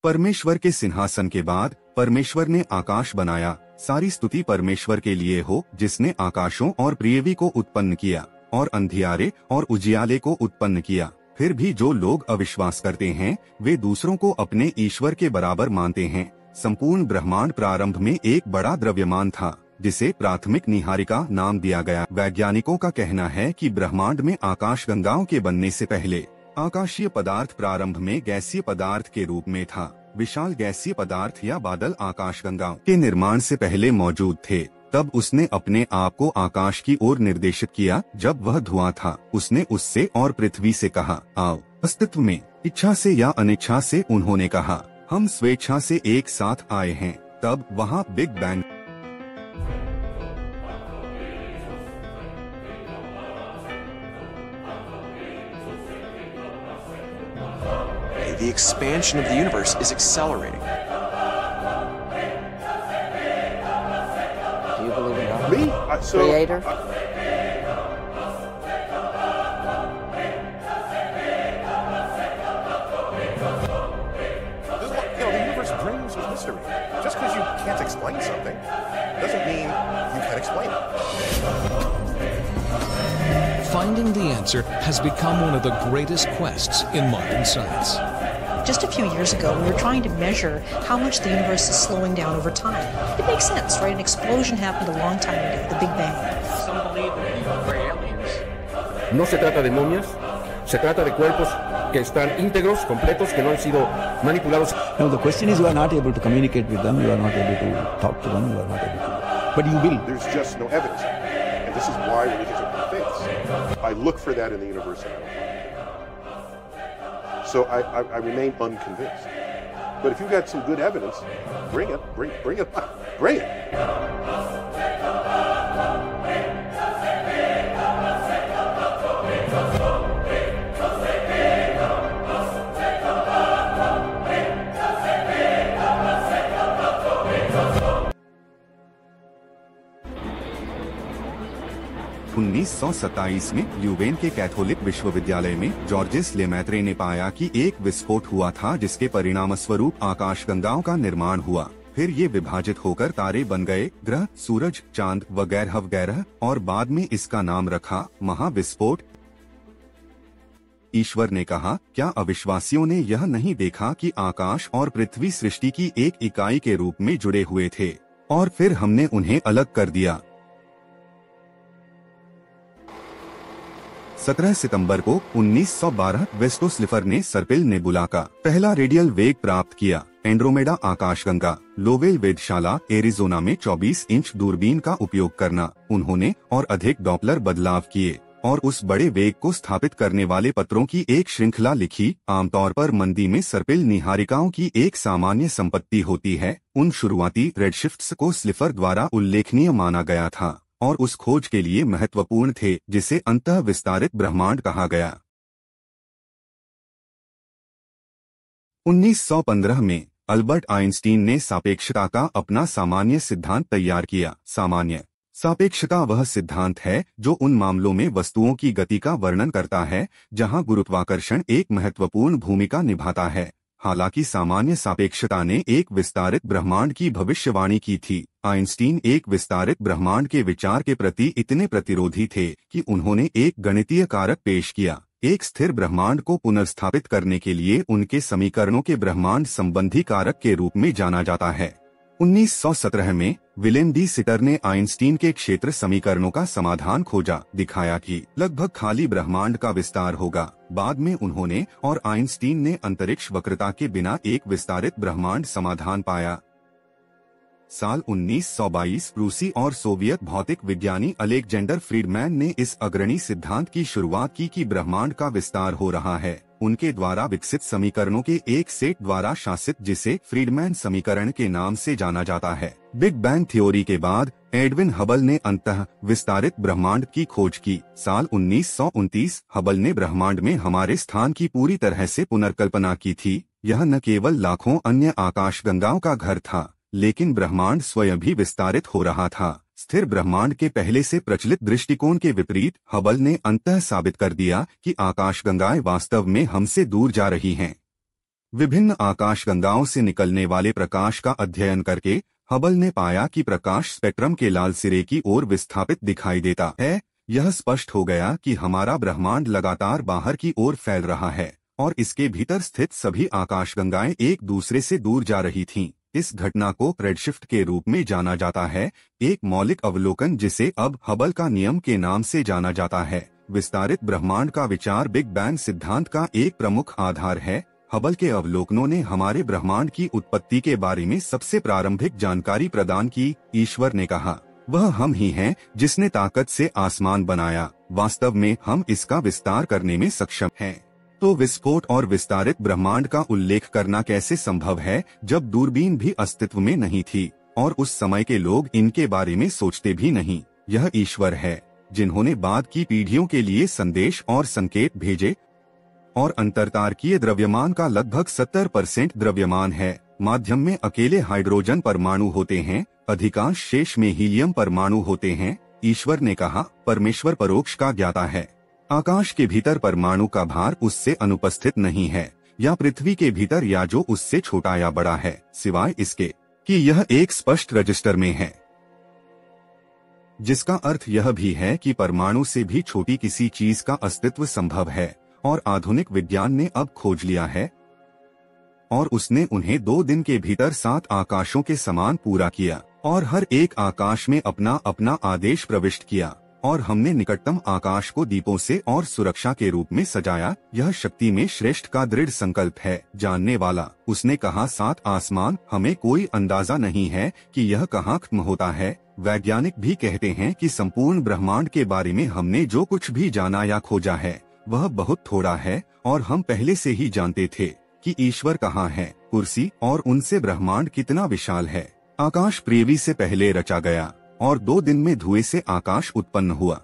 परमेश्वर के सिंहासन के बाद परमेश्वर ने आकाश बनाया। सारी स्तुति परमेश्वर के लिए हो, जिसने आकाशों और पृथ्वी को उत्पन्न किया और अंधियारे और उजियाले को उत्पन्न किया। फिर भी जो लोग अविश्वास करते हैं वे दूसरों को अपने ईश्वर के बराबर मानते हैं। संपूर्ण ब्रह्मांड प्रारंभ में एक बड़ा द्रव्यमान था जिसे प्राथमिक निहारिका नाम दिया गया। वैज्ञानिकों का कहना है कि ब्रह्मांड में आकाशगंगाओं के बनने से पहले आकाशीय पदार्थ प्रारंभ में गैसीय पदार्थ के रूप में था। विशाल गैसीय पदार्थ या बादल आकाशगंगाओं के निर्माण से पहले मौजूद थे। तब उसने अपने आप को आकाश की ओर निर्देशित किया। जब वह धुआं था, उसने उससे और पृथ्वी से कहा, आओ। अस्तित्व में इच्छा से या अनिच्छा से उन्होंने कहा, हम स्वेच्छा से एक साथ आए हैं। तब वहाँ big bang. The expansion of the universe is accelerating. Do you believe in God? Me? Creator? The universe brings with mystery. Just because you can't explain something doesn't mean you can explain it. Finding the answer has become one of the greatest quests in modern science. Just a few years ago, we were trying to measure how much the universe is slowing down over time. It makes sense, right? An explosion happened a long time ago, the Big Bang. Some believe that we're aliens. No se trata de momias, se trata de cuerpos que están íntegros, completos, que no han sido manipulados. No, the question is, you are not able to communicate with them, you are not able to talk to them, you are not able to. But you will. There's just no evidence. And this is why religions are called faiths. I look for that in the universe and I don't find it. So I remain unconvinced. But if you've got some good evidence, bring it, bring it, bring it. 1927 में Leeuwen के Catholic विश्वविद्यालय में George's Lemaitre ने पाया कि एक विस्फोट हुआ था जिसके परिणामस्वरूप आकाशगंगाओं का निर्माण हुआ। फिर ये विभाजित होकर तारे बन गए, ग्रह, सूरज, चांद वगैरह वगैरह, और बाद में इसका नाम रखा महाविस्फोट। ईश्वर ने कहा, क्या अविश्वासियों ने यह नहीं देखा कि आकाश और पृथ्वी सृष्टि की एक इकाई के रूप में जुड़े हुए थे और फिर हमने उन्हें अलग कर दिया। 17 सितंबर को 1912 वेस्टो स्लिफर ने सर्पिल नेबुला का पहला रेडियल वेग प्राप्त किया। एंड्रोमेडा आकाशगंगा, लोवेल वेधशाला, एरिजोना में 24 इंच दूरबीन का उपयोग करना उन्होंने और अधिक डॉपलर बदलाव किए और उस बड़े वेग को स्थापित करने वाले पत्रों की एक श्रृंखला लिखी। आमतौर पर मंदी में सर्पिल निहारिकाओं की एक सामान्य संपत्ति होती है। उन शुरुआती रेडशिफ्ट्स को स्लिफर द्वारा उल्लेखनीय माना गया था और उस खोज के लिए महत्वपूर्ण थे जिसे अंतः विस्तारित ब्रह्मांड कहा गया। 1915 में अल्बर्ट आइंस्टीन ने सापेक्षता का अपना सामान्य सिद्धांत तैयार किया। सामान्य सापेक्षता वह सिद्धांत है जो उन मामलों में वस्तुओं की गति का वर्णन करता है जहां गुरुत्वाकर्षण एक महत्वपूर्ण भूमिका निभाता है। हालांकि सामान्य सापेक्षता ने एक विस्तारित ब्रह्मांड की भविष्यवाणी की थी। आइंस्टीन एक विस्तारित ब्रह्मांड के विचार के प्रति इतने प्रतिरोधी थे कि उन्होंने एक गणितीय कारक पेश किया। एक स्थिर ब्रह्मांड को पुनर्स्थापित करने के लिए उनके समीकरणों के ब्रह्मांड संबंधी कारक के रूप में जाना जाता है। 1917 में विलेम डी सिटर ने आइंस्टीन के क्षेत्र समीकरणों का समाधान खोजा, दिखाया कि लगभग खाली ब्रह्मांड का विस्तार होगा। बाद में उन्होंने और आइंस्टीन ने अंतरिक्ष वक्रता के बिना एक विस्तारित ब्रह्मांड समाधान पाया। साल 1922 रूसी और सोवियत भौतिक विज्ञानी अलेक्जेंडर फ्रीडमैन ने इस अग्रणी सिद्धांत की शुरुआत की कि ब्रह्मांड का विस्तार हो रहा है। उनके द्वारा विकसित समीकरणों के एक सेट द्वारा शासित, जिसे फ्रीडमैन समीकरण के नाम से जाना जाता है। बिग बैंग थ्योरी के बाद एडविन हबल ने अंतः विस्तारित ब्रह्मांड की खोज की। साल 1929 हबल ने ब्रह्मांड में हमारे स्थान की पूरी तरह से पुनर्कल्पना की थी। यह न केवल लाखों अन्य आकाशगंगाओं का घर था, लेकिन ब्रह्मांड स्वयं भी विस्तारित हो रहा था। स्थिर ब्रह्मांड के पहले से प्रचलित दृष्टिकोण के विपरीत हबल ने अंततः साबित कर दिया कि आकाशगंगाएं वास्तव में हमसे दूर जा रही हैं। विभिन्न आकाशगंगाओं से निकलने वाले प्रकाश का अध्ययन करके हबल ने पाया कि प्रकाश स्पेक्ट्रम के लाल सिरे की ओर विस्थापित दिखाई देता है। यह स्पष्ट हो गया कि हमारा ब्रह्मांड लगातार बाहर की ओर फैल रहा है और इसके भीतर स्थित सभी आकाशगंगाएं एक दूसरे से दूर जा रही थीं। इस घटना को रेडशिफ्ट के रूप में जाना जाता है, एक मौलिक अवलोकन जिसे अब हबल का नियम के नाम से जाना जाता है। विस्तारित ब्रह्मांड का विचार बिग बैंग सिद्धांत का एक प्रमुख आधार है। हबल के अवलोकनों ने हमारे ब्रह्मांड की उत्पत्ति के बारे में सबसे प्रारंभिक जानकारी प्रदान की। ईश्वर ने कहा, वह हम ही हैं जिसने ताकत से आसमान बनाया। वास्तव में हम इसका विस्तार करने में सक्षम हैं। तो विस्फोट और विस्तारित ब्रह्मांड का उल्लेख करना कैसे संभव है जब दूरबीन भी अस्तित्व में नहीं थी और उस समय के लोग इनके बारे में सोचते भी नहीं। यह ईश्वर है जिन्होंने बाद की पीढ़ियों के लिए संदेश और संकेत भेजे। और अंतरतारकीय द्रव्यमान का लगभग 70% द्रव्यमान है। माध्यम में अकेले हाइड्रोजन परमाणु होते हैं, अधिकांश शेष में हीलियम परमाणु होते हैं। ईश्वर ने कहा, परमेश्वर परोक्ष का ज्ञाता है। आकाश के भीतर परमाणु का भार उससे अनुपस्थित नहीं है, या पृथ्वी के भीतर या जो उससे छोटा या बड़ा है, सिवाय इसके कि यह एक स्पष्ट रजिस्टर में है। जिसका अर्थ यह भी है कि परमाणु से भी छोटी किसी चीज का अस्तित्व संभव है और आधुनिक विज्ञान ने अब खोज लिया है और उसने उन्हें 2 दिन के भीतर 7 आकाशों के समान पूरा किया और हर एक आकाश में अपना अपना आदेश प्रविष्ट किया और हमने निकटतम आकाश को दीपों से और सुरक्षा के रूप में सजाया। यह शक्ति में श्रेष्ठ का दृढ़ संकल्प है। जानने वाला, उसने कहा, 7 आसमान, हमें कोई अंदाजा नहीं है कि यह कहाँ खत्म होता है। वैज्ञानिक भी कहते हैं कि संपूर्ण ब्रह्मांड के बारे में हमने जो कुछ भी जाना या खोजा है वह बहुत थोड़ा है और हम पहले से ही जानते थे कि ईश्वर कहाँ है, कुर्सी और उनसे ब्रह्मांड कितना विशाल है। आकाश पृथ्वी से पहले रचा गया और 2 दिन में धुएं से आकाश उत्पन्न हुआ।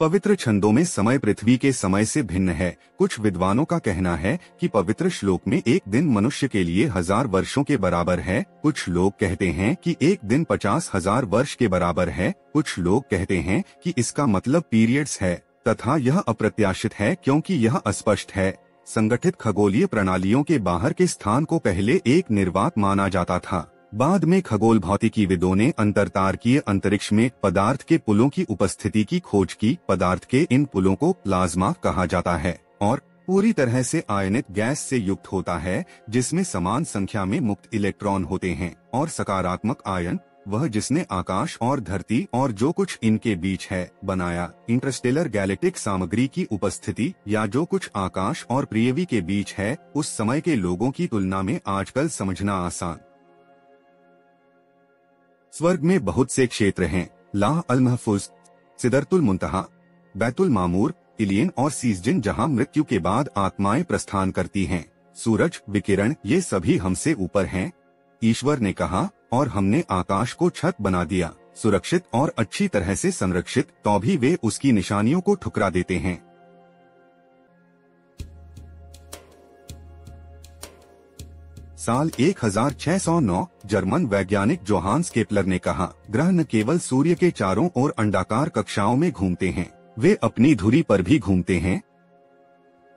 पवित्र छंदों में समय पृथ्वी के समय से भिन्न है। कुछ विद्वानों का कहना है कि पवित्र श्लोक में एक दिन मनुष्य के लिए 1000 वर्षों के बराबर है। कुछ लोग कहते हैं कि एक दिन 50,000 वर्ष के बराबर है। कुछ लोग कहते हैं कि इसका मतलब पीरियड्स है, तथा यह अप्रत्याशित है क्योंकि यह अस्पष्ट है। संगठित खगोलीय प्रणालियों के बाहर के स्थान को पहले एक निर्वात माना जाता था। बाद में खगोल भौतिकीविदों ने अंतरतारकीय अंतरिक्ष में पदार्थ के पुलों की उपस्थिति की खोज की। पदार्थ के इन पुलों को प्लाज्मा कहा जाता है और पूरी तरह से आयनित गैस से युक्त होता है, जिसमें समान संख्या में मुक्त इलेक्ट्रॉन होते हैं और सकारात्मक आयन, वह जिसने आकाश और धरती और जो कुछ इनके बीच है बनाया। इंटरस्टेलर गैलेक्टिक सामग्री की उपस्थिति या जो कुछ आकाश और पृथ्वी के बीच है, उस समय के लोगों की तुलना में आजकल समझना आसान। स्वर्ग में बहुत से क्षेत्र हैं, लाह अल महफूज, सिदरतुल मुंतहा, बैतुल मामूर, इलियन और सीजजिन, जहां मृत्यु के बाद आत्माएं प्रस्थान करती हैं। सूरज, विकिरण, ये सभी हमसे ऊपर हैं। ईश्वर ने कहा, और हमने आकाश को छत बना दिया, सुरक्षित और अच्छी तरह से संरक्षित, तो भी वे उसकी निशानियों को ठुकरा देते हैं। साल 1609 जर्मन वैज्ञानिक जोहान्स केपलर ने कहा, ग्रह न केवल सूर्य के चारों ओर अंडाकार कक्षाओं में घूमते हैं, वे अपनी धुरी पर भी घूमते हैं।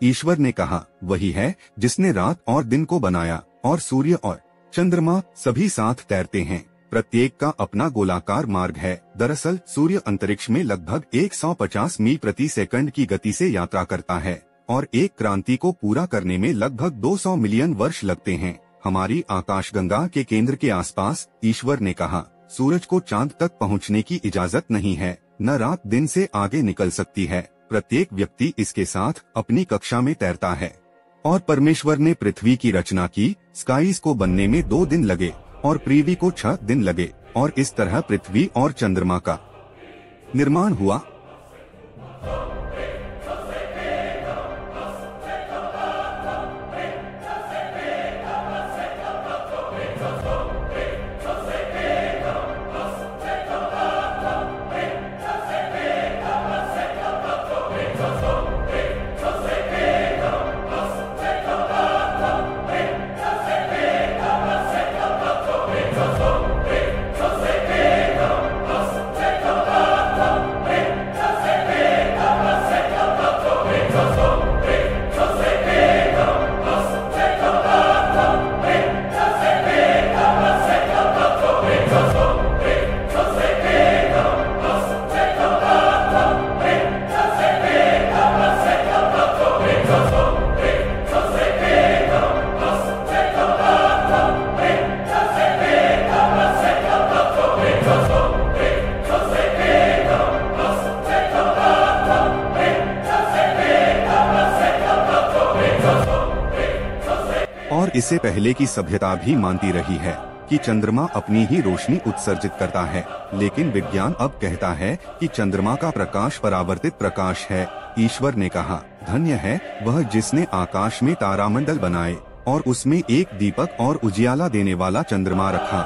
ईश्वर ने कहा, वही है जिसने रात और दिन को बनाया और सूर्य और चंद्रमा सभी साथ तैरते हैं। प्रत्येक का अपना गोलाकार मार्ग है। दरअसल सूर्य अंतरिक्ष में लगभग 150 मील प्रति सेकंड की गति से यात्रा करता है और एक क्रांति को पूरा करने में लगभग 200 मिलियन वर्ष लगते हैं। हमारी आकाशगंगा के केंद्र के आसपास, ईश्वर ने कहा, सूरज को चांद तक पहुंचने की इजाजत नहीं है, न रात दिन से आगे निकल सकती है। प्रत्येक व्यक्ति इसके साथ अपनी कक्षा में तैरता है। और परमेश्वर ने पृथ्वी की रचना की। स्काईज को बनने में 2 दिन लगे और पृथ्वी को 6 दिन लगे और इस तरह पृथ्वी और चंद्रमा का निर्माण हुआ। इसे पहले की सभ्यता भी मानती रही है कि चंद्रमा अपनी ही रोशनी उत्सर्जित करता है, लेकिन विज्ञान अब कहता है कि चंद्रमा का प्रकाश परावर्तित प्रकाश है। ईश्वर ने कहा, धन्य है वह जिसने आकाश में तारामंडल बनाए और उसमें एक दीपक और उजियाला देने वाला चंद्रमा रखा।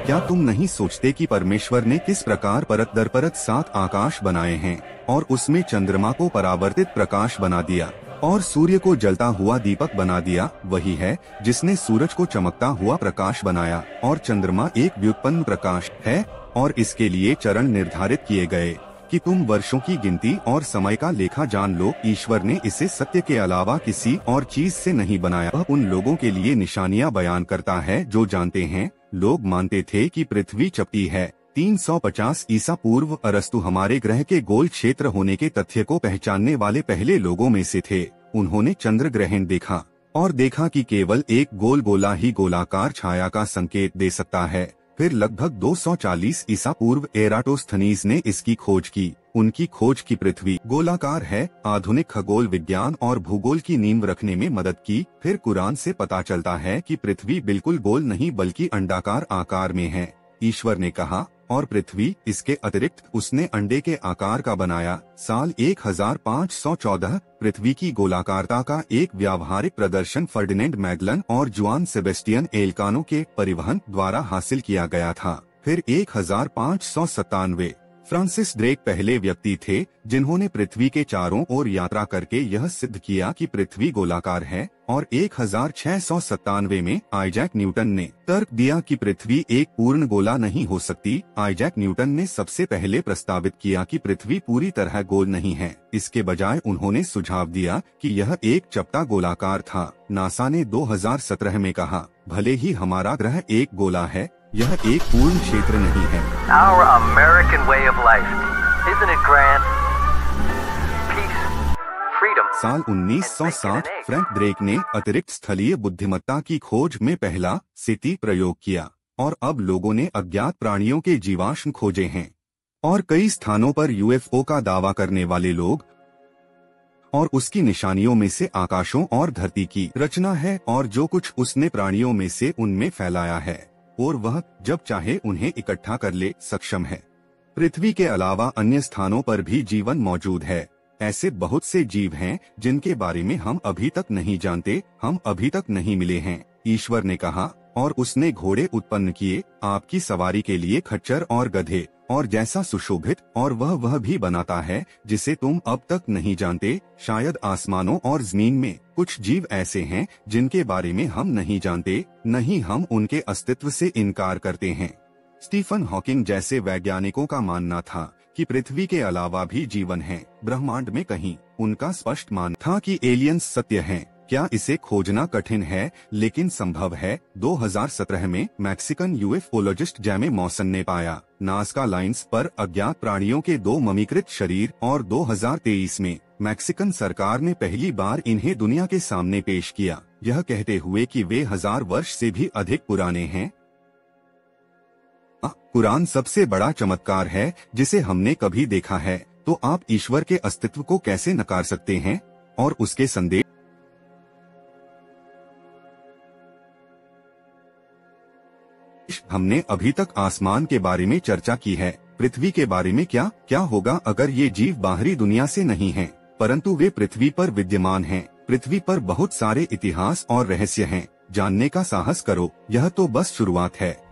क्या तुम नहीं सोचते कि परमेश्वर ने किस प्रकार परत दर परत 7 आकाश बनाए हैं और उसमें चंद्रमा को परावर्तित प्रकाश बना दिया और सूर्य को जलता हुआ दीपक बना दिया? वही है जिसने सूरज को चमकता हुआ प्रकाश बनाया और चंद्रमा एक व्युत्पन्न प्रकाश है और इसके लिए चरण निर्धारित किए गए कि तुम वर्षों की गिनती और समय का लेखा जान लो। ईश्वर ने इसे सत्य के अलावा किसी और चीज से नहीं बनाया। वह उन लोगों के लिए निशानियां बयान करता है जो जानते हैं। लोग मानते थे कि पृथ्वी चपटी है। 350 ईसा पूर्व अरस्तु हमारे ग्रह के गोल क्षेत्र होने के तथ्य को पहचानने वाले पहले लोगों में से थे। उन्होंने चंद्र ग्रहण देखा और देखा कि केवल एक गोल गोला ही गोलाकार छाया का संकेत दे सकता है। फिर लगभग 240 ईसा पूर्व एराटोस्थनीज ने इसकी खोज की। उनकी खोज की पृथ्वी गोलाकार है आधुनिक खगोल विज्ञान और भूगोल की नींव रखने में मदद की। फिर कुरान से पता चलता है कि पृथ्वी बिल्कुल गोल नहीं बल्कि अंडाकार आकार में है। ईश्वर ने कहा, और पृथ्वी इसके अतिरिक्त उसने अंडे के आकार का बनाया। साल 1514 पृथ्वी की गोलाकारता का एक व्यावहारिक प्रदर्शन फर्डिनेंड मैगलन और जुआन सेबेस्टियन एल्कानो के परिवहन द्वारा हासिल किया गया था। फिर 1597 फ्रांसिस ड्रेक पहले व्यक्ति थे जिन्होंने पृथ्वी के चारों ओर यात्रा करके यह सिद्ध किया कि पृथ्वी गोलाकार है। और 1697 में आइजैक न्यूटन ने तर्क दिया कि पृथ्वी एक पूर्ण गोला नहीं हो सकती। आइजैक न्यूटन ने सबसे पहले प्रस्तावित किया कि पृथ्वी पूरी तरह गोल नहीं है। इसके बजाय उन्होंने सुझाव दिया कि यह एक चपटा गोलाकार था। नासा ने 2017 में कहा, भले ही हमारा ग्रह एक गोला है, यह एक पूर्ण क्षेत्र नहीं है। Our American way of life, isn't it grand? Peace, freedom. साल 1960 फ्रैंक ड्रेक ने अतिरिक्त स्थलीय बुद्धिमत्ता की खोज में पहला SETI प्रयोग किया और अब लोगों ने अज्ञात प्राणियों के जीवाश्म खोजे हैं और कई स्थानों पर UFO का दावा करने वाले लोग और उसकी निशानियों में से आकाशों और धरती की रचना है और जो कुछ उसने प्राणियों में से उनमें फैलाया है और वह जब चाहे उन्हें इकट्ठा कर ले सक्षम है। पृथ्वी के अलावा अन्य स्थानों पर भी जीवन मौजूद है। ऐसे बहुत से जीव हैं जिनके बारे में हम अभी तक नहीं जानते, हम अभी तक नहीं मिले हैं। ईश्वर ने कहा, और उसने घोड़े उत्पन्न किए आपकी सवारी के लिए खच्चर और गधे और जैसा सुशोभित और वह भी बनाता है जिसे तुम अब तक नहीं जानते। शायद आसमानों और जमीन में कुछ जीव ऐसे हैं जिनके बारे में हम नहीं जानते, नहीं हम उनके अस्तित्व से इनकार करते हैं। स्टीफन हॉकिंग जैसे वैज्ञानिकों का मानना था कि पृथ्वी के अलावा भी जीवन है ब्रह्मांड में कहीं। उनका स्पष्ट मान था कि एलियंस सत्य हैं। क्या इसे खोजना कठिन है लेकिन संभव है। 2017 में मैक्सिकन यूएफओलॉजिस्ट जैमे मॉसन ने पाया नाज़का लाइन्स पर अज्ञात प्राणियों के 2 ममीकृत शरीर और 2023 में मैक्सिकन सरकार ने पहली बार इन्हें दुनिया के सामने पेश किया, यह कहते हुए कि वे 1000 वर्ष से भी अधिक पुराने हैं। कुरान सबसे बड़ा चमत्कार है जिसे हमने कभी देखा है, तो आप ईश्वर के अस्तित्व को कैसे नकार सकते हैं और उसके संदेश। हमने अभी तक आसमान के बारे में चर्चा की है, पृथ्वी के बारे में क्या होगा अगर ये जीव बाहरी दुनिया से नहीं हैं, परंतु वे पृथ्वी पर विद्यमान हैं। पृथ्वी पर बहुत सारे इतिहास और रहस्य हैं, जानने का साहस करो, यह तो बस शुरुआत है।